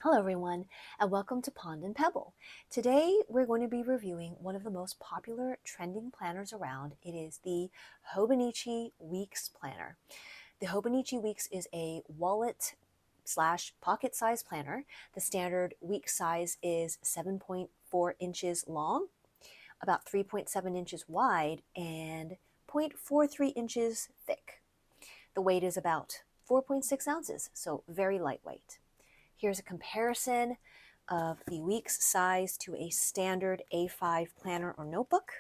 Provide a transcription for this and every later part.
Hello everyone, and welcome to Pond and Pebble. Today we're going to be reviewing one of the most popular trending planners around. It is the Hobonichi Weeks Planner. The Hobonichi Weeks is a wallet slash pocket size planner. The standard week size is 7.4 inches long, about 3.7 inches wide, and 0.43 inches thick. The weight is about 4.6 ounces, so very lightweight. Here's a comparison of the week's size to a standard A5 planner or notebook.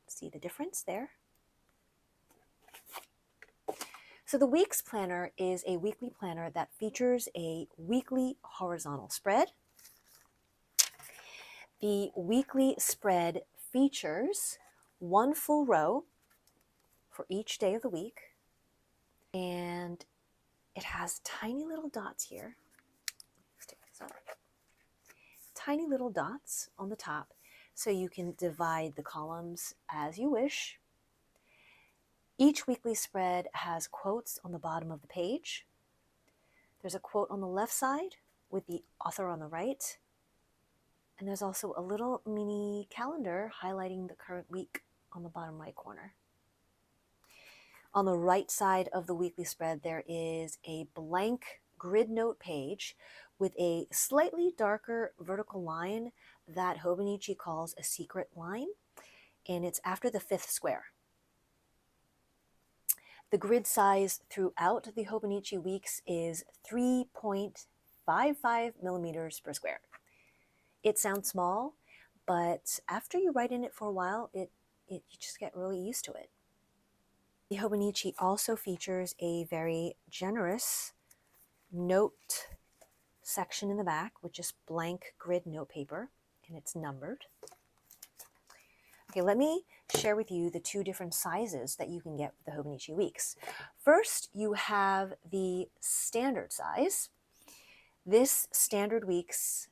See the difference there? So the week's planner is a weekly planner that features a weekly horizontal spread. The weekly spread features one full row for each day of the week, and it has tiny little dots here. Tiny little dots on the top, so you can divide the columns as you wish. Each weekly spread has quotes on the bottom of the page. There's a quote on the left side with the author on the right. And there's also a little mini calendar highlighting the current week on the bottom right corner. On the right side of the weekly spread, there is a blank grid note page with a slightly darker vertical line that Hobonichi calls a secret line, and it's after the fifth square. The grid size throughout the Hobonichi Weeks is 3.55 millimeters per square. It sounds small, but after you write in it for a while, you just get really used to it. The Hobonichi also features a very generous note section in the back, which is blank grid note paper, and it's numbered. Okay, let me share with you the two different sizes that you can get with the Hobonichi Weeks. First, you have the standard size. This standard Weeks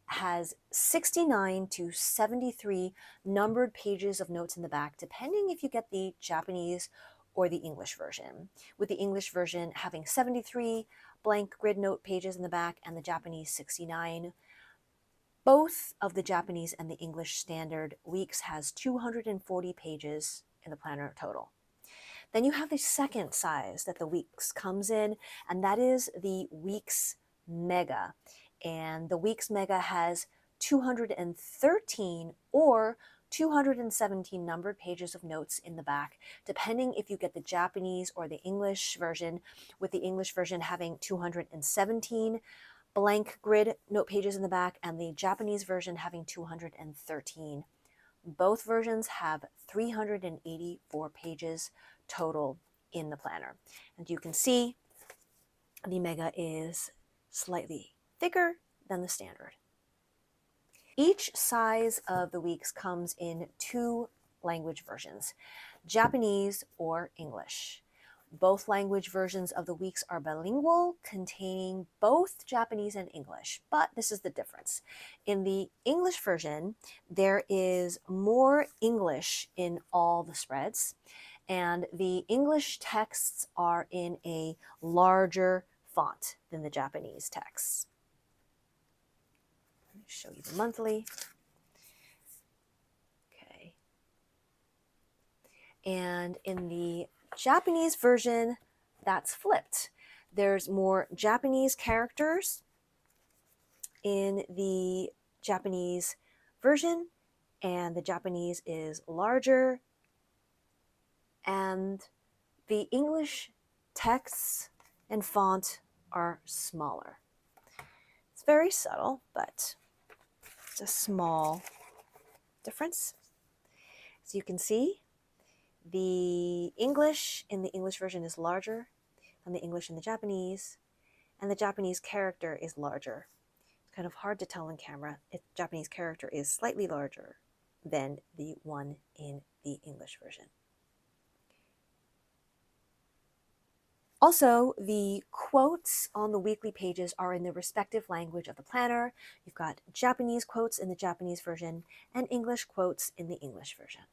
has 69 to 73 numbered pages of notes in the back, depending if you get the Japanese or the English version, with the English version having 73 blank grid note pages in the back and the Japanese 69. Both of the Japanese and the English standard weeks has 240 pages in the planner total. Then you have the second size that the weeks comes in, and that is the Weeks Mega. And the Weeks Mega has 213 or 217 numbered pages of notes in the back, depending if you get the Japanese or the English version, with the English version having 217 blank grid note pages in the back and the Japanese version having 213. Both versions have 384 pages total in the planner. And you can see the Mega is slightly thicker than the standard. Each size of the weeks comes in two language versions, Japanese or English. Both language versions of the weeks are bilingual, containing both Japanese and English, but this is the difference. In the English version, there is more English in all the spreads, and the English texts are in a larger font than the Japanese texts. Let me show you the monthly. Okay. And in the Japanese version, that's flipped. There's more Japanese characters in the Japanese version, and the Japanese is larger, and the English texts and font are smaller. It's very subtle, but it's a small difference. So you can see the English in the English version is larger than the English in the Japanese, and the Japanese character is larger. It's kind of hard to tell on camera. The Japanese character is slightly larger than the one in the English version. Also, the quotes on the weekly pages are in the respective language of the planner. You've got Japanese quotes in the Japanese version and English quotes in the English version.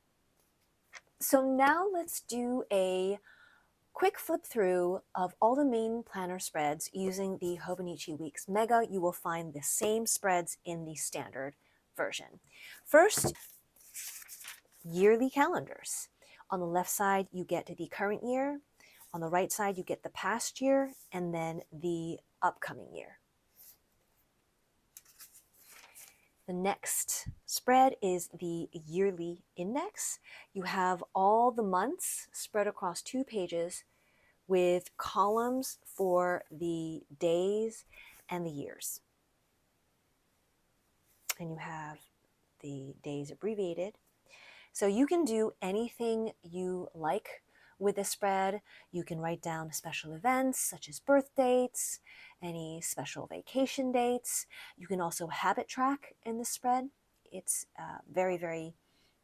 So now let's do a Quick flip through of all the main planner spreads using the Hobonichi Weeks Mega. You will find the same spreads in the standard version. First, yearly calendars. On the left side, you get the current year. On the right side, you get the past year and then the upcoming year. The next spread is the yearly index. You have all the months spread across 2 pages with columns for the days and the years. And you have the days abbreviated. So you can do anything you like with this spread. You can write down special events such as birth dates, any special vacation dates. You can also habit track in this spread. It's very, very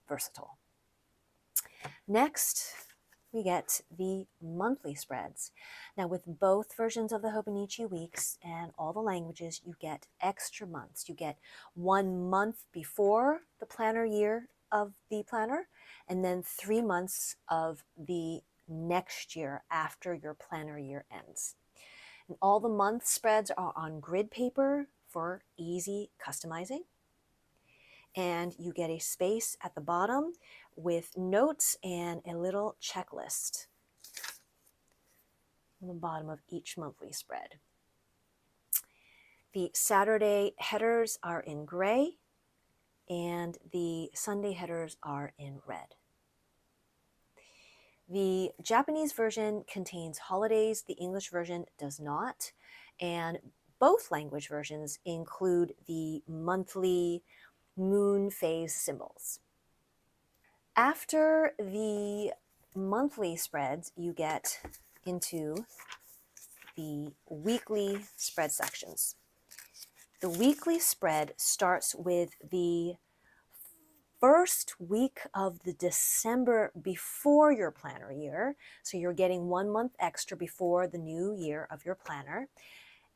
versatile. Next, we get the monthly spreads. Now, with both versions of the Hobonichi Weeks and all the languages, you get extra months. You get 1 month before the planner year of the planner, and then 3 months of the next year after your planner year ends. And all the month spreads are on grid paper for easy customizing. And you get a space at the bottom with notes and a little checklist on the bottom of each monthly spread. The Saturday headers are in gray and the Sunday headers are in red. The Japanese version contains holidays, the English version does not, and both language versions include the monthly moon phase symbols. After the monthly spreads, you get into the weekly spread sections. The weekly spread starts with the first week of the December before your planner year. So you're getting 1 month extra before the new year of your planner.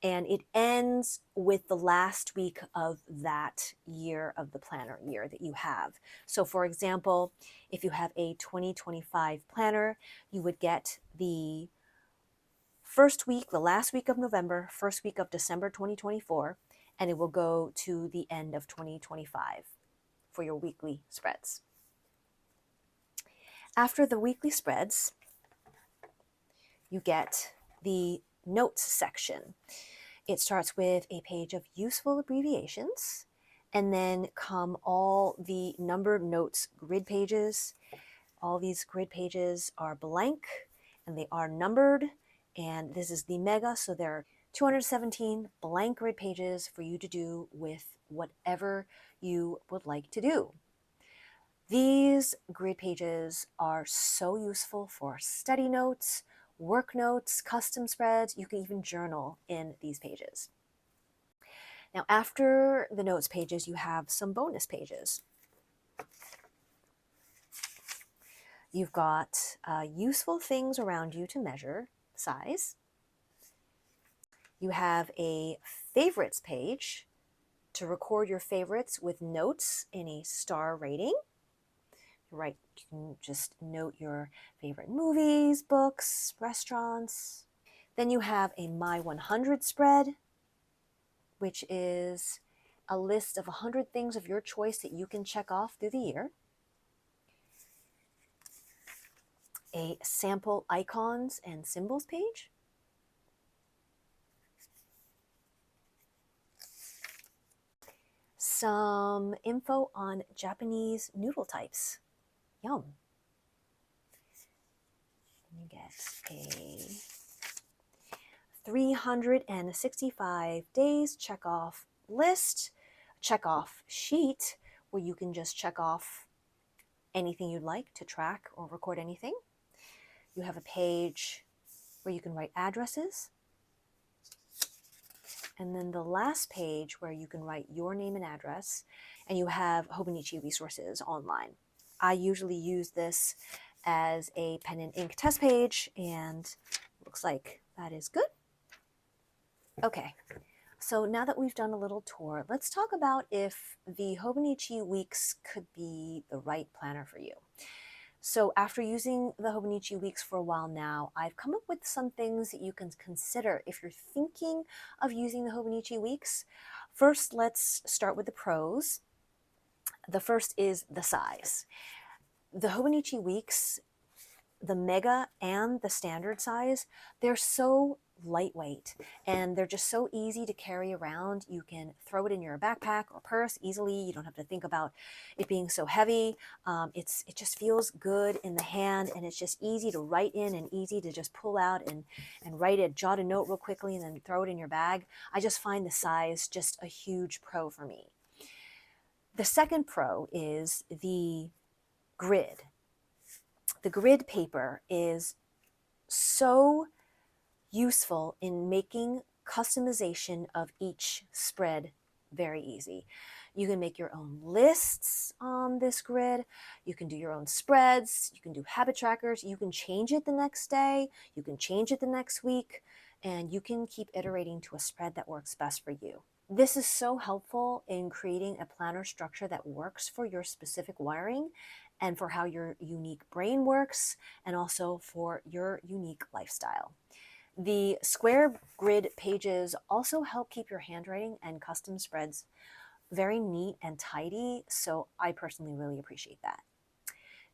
And it ends with the last week of that year of the planner year that you have. So for example, if you have a 2025 planner, you would get the first week, the last week of November, first week of December 2024, and it will go to the end of 2025 for your weekly spreads. After the weekly spreads, you get the notes section. It starts with a page of useful abbreviations, and then come all the numbered notes grid pages. All these grid pages are blank and they are numbered, and this is the mega, so there are 217 blank grid pages for you to do with whatever you would like to do. These grid pages are so useful for study notes, work notes, custom spreads. You can even journal in these pages. Now, after the notes pages, you have some bonus pages. You've got useful things around you to measure size. You have a favorites page to record your favorites with notes in a star rating. Right, you can just note your favorite movies, books, restaurants. Then you have a My 100 spread, which is a list of 100 things of your choice that you can check off through the year. A sample icons and symbols page. Some info on Japanese noodle types. Yum. You get a 365 days check-off list, check-off sheet, where you can just check off anything you'd like to track or record anything. You have a page where you can write addresses. And then the last page where you can write your name and address, and you have Hobonichi resources online. I usually use this as a pen and ink test page, and looks like that is good. Okay, so now that we've done a little tour, let's talk about if the Hobonichi Weeks could be the right planner for you. So after using the Hobonichi Weeks for a while now, I've come up with some things that you can consider if you're thinking of using the Hobonichi Weeks. First, let's start with the pros. The first is the size. The Hobonichi Weeks, the mega and the standard size, they're so lightweight and they're just so easy to carry around. You can throw it in your backpack or purse easily. You don't have to think about it being so heavy. It just feels good in the hand, and it's just easy to write in and easy to just pull out and write it, jot a note real quickly and then throw it in your bag. I just find the size just a huge pro for me. The second pro is the grid. The grid paper is so useful in making customization of each spread very easy. You can make your own lists on this grid. You can do your own spreads. You can do habit trackers. You can change it the next day. You can change it the next week. And you can keep iterating to a spread that works best for you. This is so helpful in creating a planner structure that works for your specific wiring and for how your unique brain works, and also for your unique lifestyle. The square grid pages also help keep your handwriting and custom spreads very neat and tidy, so I personally really appreciate that.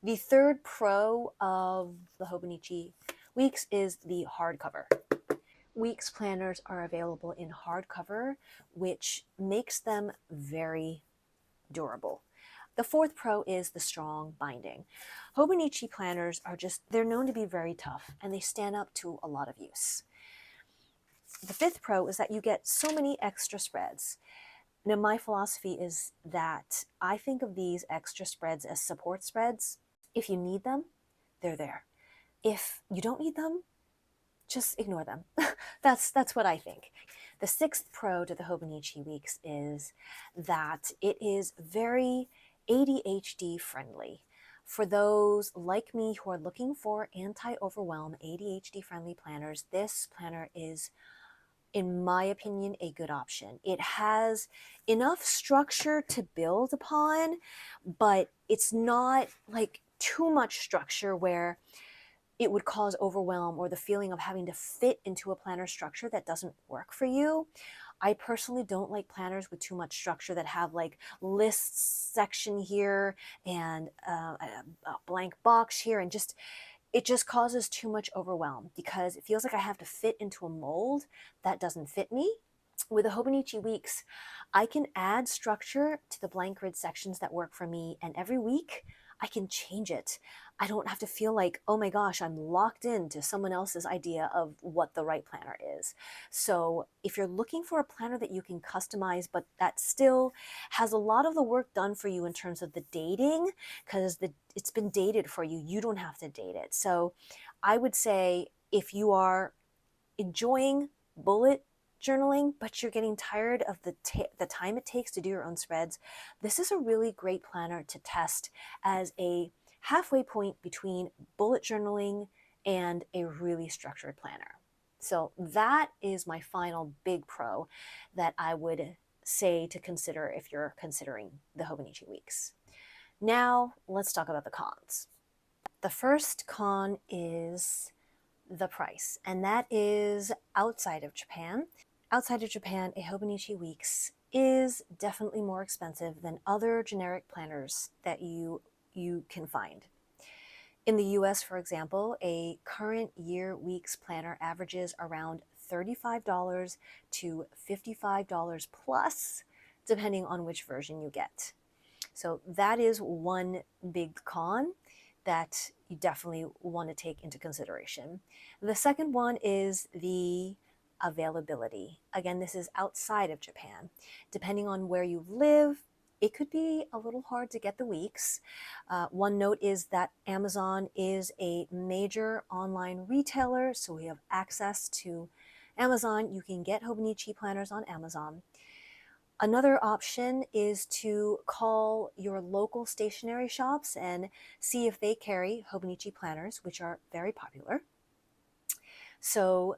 The third pro of the Hobonichi Weeks is the hardcover. Weeks planners are available in hardcover, which makes them very durable. The fourth pro is the strong binding. Hobonichi planners they're known to be very tough, and they stand up to a lot of use. The fifth pro is that you get so many extra spreads. Now, my philosophy is that I think of these extra spreads as support spreads. If you need them, they're there. If you don't need them, just ignore them. That's what I think. The sixth pro to the Hobonichi Weeks is that it is very ADHD friendly. For those like me who are looking for anti-overwhelm, ADHD friendly planners, this planner is, in my opinion, a good option. It has enough structure to build upon, but it's not like too much structure where it would cause overwhelm or the feeling of having to fit into a planner structure that doesn't work for you. I personally don't like planners with too much structure that have like lists section here and a blank box here, and it just causes too much overwhelm because it feels like I have to fit into a mold that doesn't fit me. With the Hobonichi Weeks, I can add structure to the blank grid sections that work for me, and every week I can change it. I don't have to feel like, oh my gosh, I'm locked into someone else's idea of what the right planner is. So if you're looking for a planner that you can customize, but that still has a lot of the work done for you in terms of the dating, because it's been dated for you, you don't have to date it. So I would say if you are enjoying bullet journaling, but you're getting tired of the time it takes to do your own spreads, this is a really great planner to test as a halfway point between bullet journaling and a really structured planner. So that is my final big pro that I would say to consider if you're considering the Hobonichi Weeks. Now let's talk about the cons. The first con is the price, and that is outside of Japan. Outside of Japan, a Hobonichi Weeks is definitely more expensive than other generic planners that you can find. In the US, for example, a current year weeks planner averages around $35 to $55 plus, depending on which version you get. So that is one big con that you definitely want to take into consideration. The second one is the availability. Again, this is outside of Japan. Depending on where you live, it could be a little hard to get the weeks. One note is that Amazon is a major online retailer, so we have access to Amazon. You can get Hobonichi planners on Amazon. Another option is to call your local stationery shops and see if they carry Hobonichi planners, which are very popular. So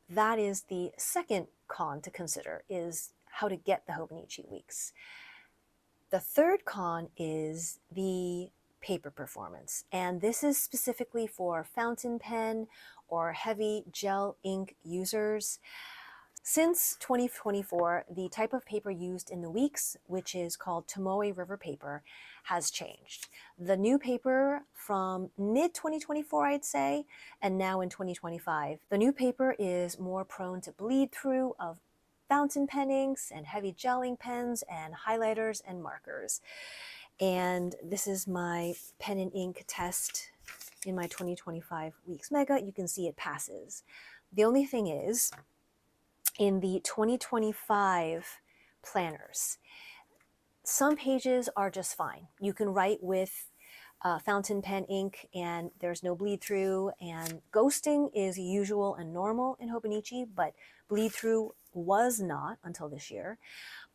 that is the second con to consider, is how to get the Hobonichi Weeks. The third con is the paper performance. And this is specifically for fountain pen or heavy gel ink users. Since 2024, the type of paper used in the weeks, which is called Tomoe River paper, has changed. The new paper from mid-2024, I'd say, and now in 2025, the new paper is more prone to bleed through of fountain pen inks and heavy gel ink pens and highlighters and markers. And this is my pen and ink test in my 2025 Weeks Mega. You can see it passes. The only thing is, in the 2025 planners, some pages are just fine. You can write with fountain pen ink and there's no bleed through, and ghosting is usual and normal in Hobonichi, but bleed through was not until this year.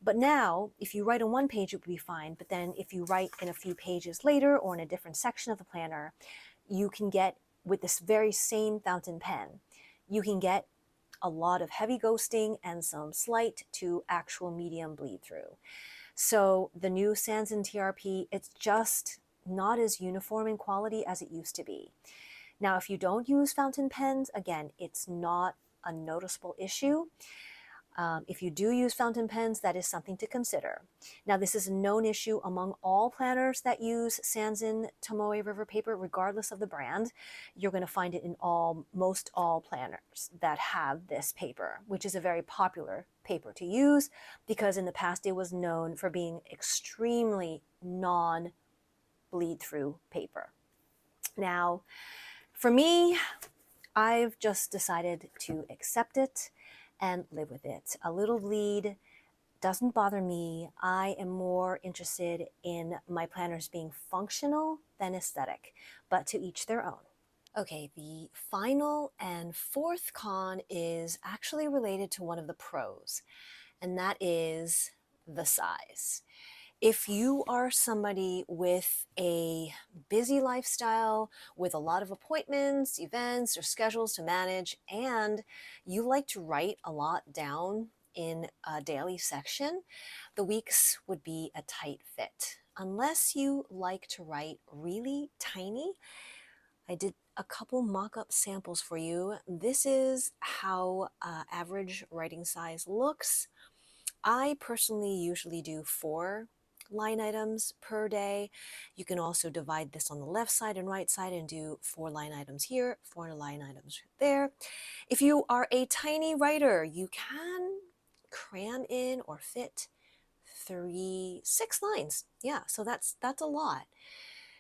But now, if you write on one page, it would be fine. But then if you write in a few pages later or in a different section of the planner, you can get, with this very same fountain pen, you can get a lot of heavy ghosting and some slight to actual medium bleed through. So the new Sans and TRP, it's just not as uniform in quality as it used to be. Now, if you don't use fountain pens, again, it's not a noticeable issue. If you do use fountain pens, that is something to consider. Now, this is a known issue among all planners that use Sanzen Tomoe River paper, regardless of the brand. You're going to find it in most all planners that have this paper, which is a very popular paper to use because in the past it was known for being extremely non-bleed through paper. Now, for me, I've just decided to accept it and live with it. A little bleed doesn't bother me. I am more interested in my planners being functional than aesthetic, but to each their own. Okay, the final and fourth con is actually related to one of the pros, and that is the size. If you are somebody with a busy lifestyle, with a lot of appointments, events, or schedules to manage, and you like to write a lot down in a daily section, the weeks would be a tight fit. Unless you like to write really tiny, I did a couple mock-up samples for you. This is how average writing size looks. I personally usually do 4 line items per day. You can also divide this on the left side and right side and do 4 line items here, 4 line items there. If you are a tiny writer, you can cram in or fit 6 lines. Yeah, so that's a lot.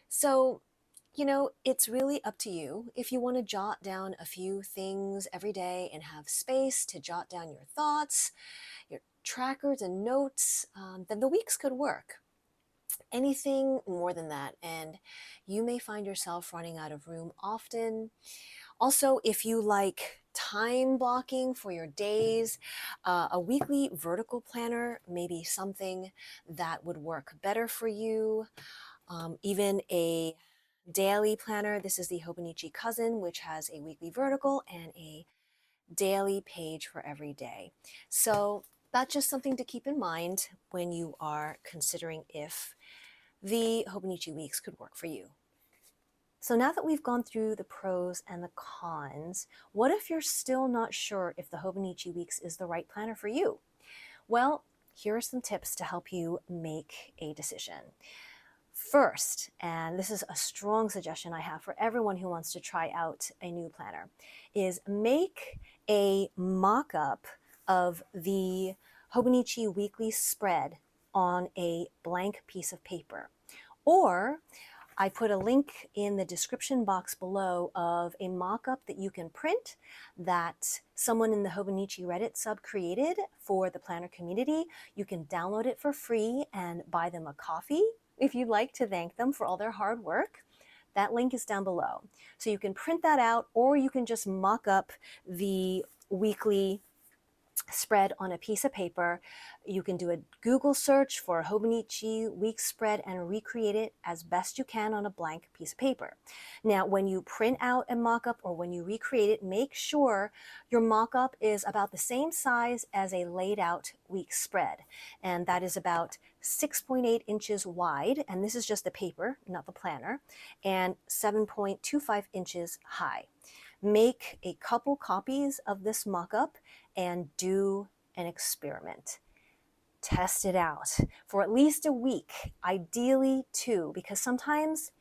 So, you know, it's really up to you. If you want to jot down a few things every day and have space to jot down your thoughts, your trackers and notes, then the weeks could work. Anything more than that, and you may find yourself running out of room often. Also, if you like time blocking for your days, a weekly vertical planner may be something that would work better for you. Even a daily planner, this is the Hobonichi Cousin, which has a weekly vertical and a daily page for every day. So that's just something to keep in mind when you are considering if the Hobonichi Weeks could work for you. So now that we've gone through the pros and the cons, what if you're still not sure if the Hobonichi Weeks is the right planner for you? Well, here are some tips to help you make a decision. First, and this is a strong suggestion I have for everyone who wants to try out a new planner, is make a mock-up of the Hobonichi weekly spread on a blank piece of paper. Or I put a link in the description box below of a mock-up that you can print that someone in the Hobonichi Reddit sub created for the planner community. You can download it for free and buy them a coffee if you'd like to thank them for all their hard work. That link is down below. So you can print that out, or you can just mock up the weekly spread on a piece of paper. You can do a Google search for Hobonichi Weeks spread and recreate it as best you can on a blank piece of paper. Now, when you print out a mock-up or when you recreate it, make sure your mock-up is about the same size as a laid out week spread. And that is about 6.8 inches wide, and this is just the paper, not the planner, and 7.25 inches high. Make a couple copies of this mock-up and do an experiment. Test it out for at least a week, ideally 2, because sometimes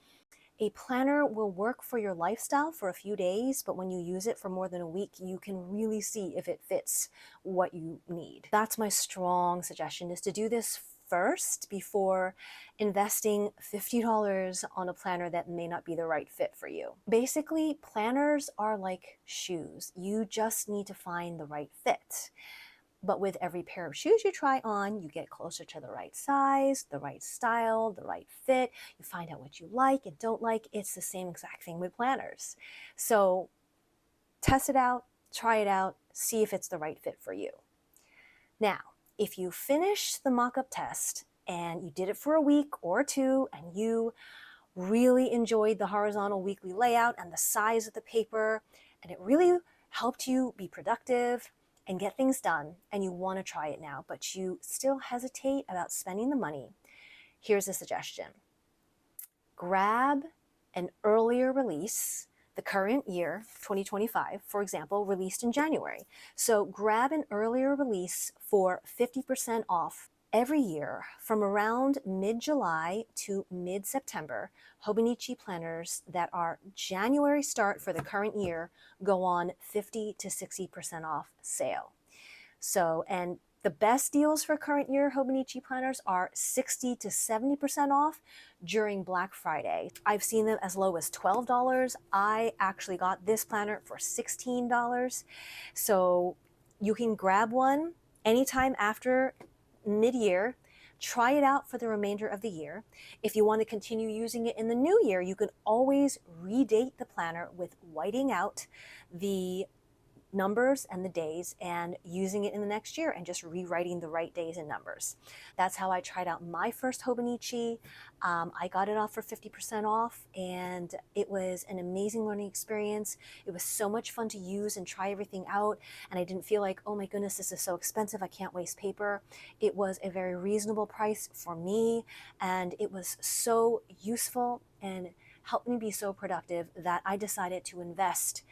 a planner will work for your lifestyle for a few days, but when you use it for more than a week, you can really see if it fits what you need. That's my strong suggestion, is to do this first before investing $50 on a planner that may not be the right fit for you. Basically, planners are like shoes. You just need to find the right fit. But with every pair of shoes you try on, you get closer to the right size, the right style, the right fit. You find out what you like and don't like. It's the same exact thing with planners. So test it out, try it out, see if it's the right fit for you. Now, if you finish the mock-up test and you did it for a week or 2 and you really enjoyed the horizontal weekly layout and the size of the paper, and it really helped you be productive and get things done, and you want to try it now, but you still hesitate about spending the money, here's a suggestion. Grab an earlier release, the current year, 2025, for example, released in January. So grab an earlier release for 50% off. Every year, from around mid-July to mid-September, Hobonichi planners that are January start for the current year go on 50 to 60% off sale. So, and the best deals for current year Hobonichi planners are 60 to 70% off during Black Friday. I've seen them as low as $12. I actually got this planner for $16. So you can grab one anytime after mid-year, try it out for the remainder of the year. If you want to continue using it in the new year, you can always redate the planner with whiting out the numbers and the days and using it in the next year and just rewriting the right days and numbers. That's how I tried out my first Hobonichi. I got it off for 50% off, and it was an amazing learning experience. It was so much fun to use and try everything out, and I didn't feel like, oh my goodness, this is so expensive, I can't waste paper. It was a very reasonable price for me, and it was so useful and helped me be so productive that I decided to invest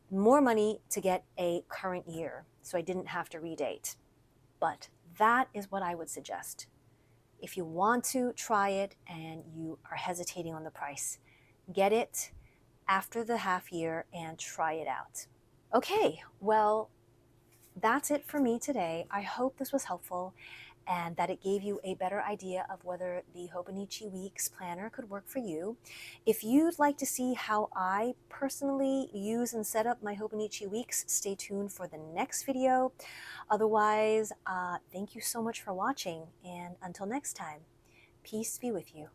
more money to get a current year, so I didn't have to redate. But that is what I would suggest. If you want to try it and you are hesitating on the price, get it after the half year and try it out. Okay, well, that's it for me today. I hope this was helpful and that it gave you a better idea of whether the Hobonichi Weeks Planner could work for you. If you'd like to see how I personally use and set up my Hobonichi Weeks, stay tuned for the next video. Otherwise, thank you so much for watching, and until next time, peace be with you.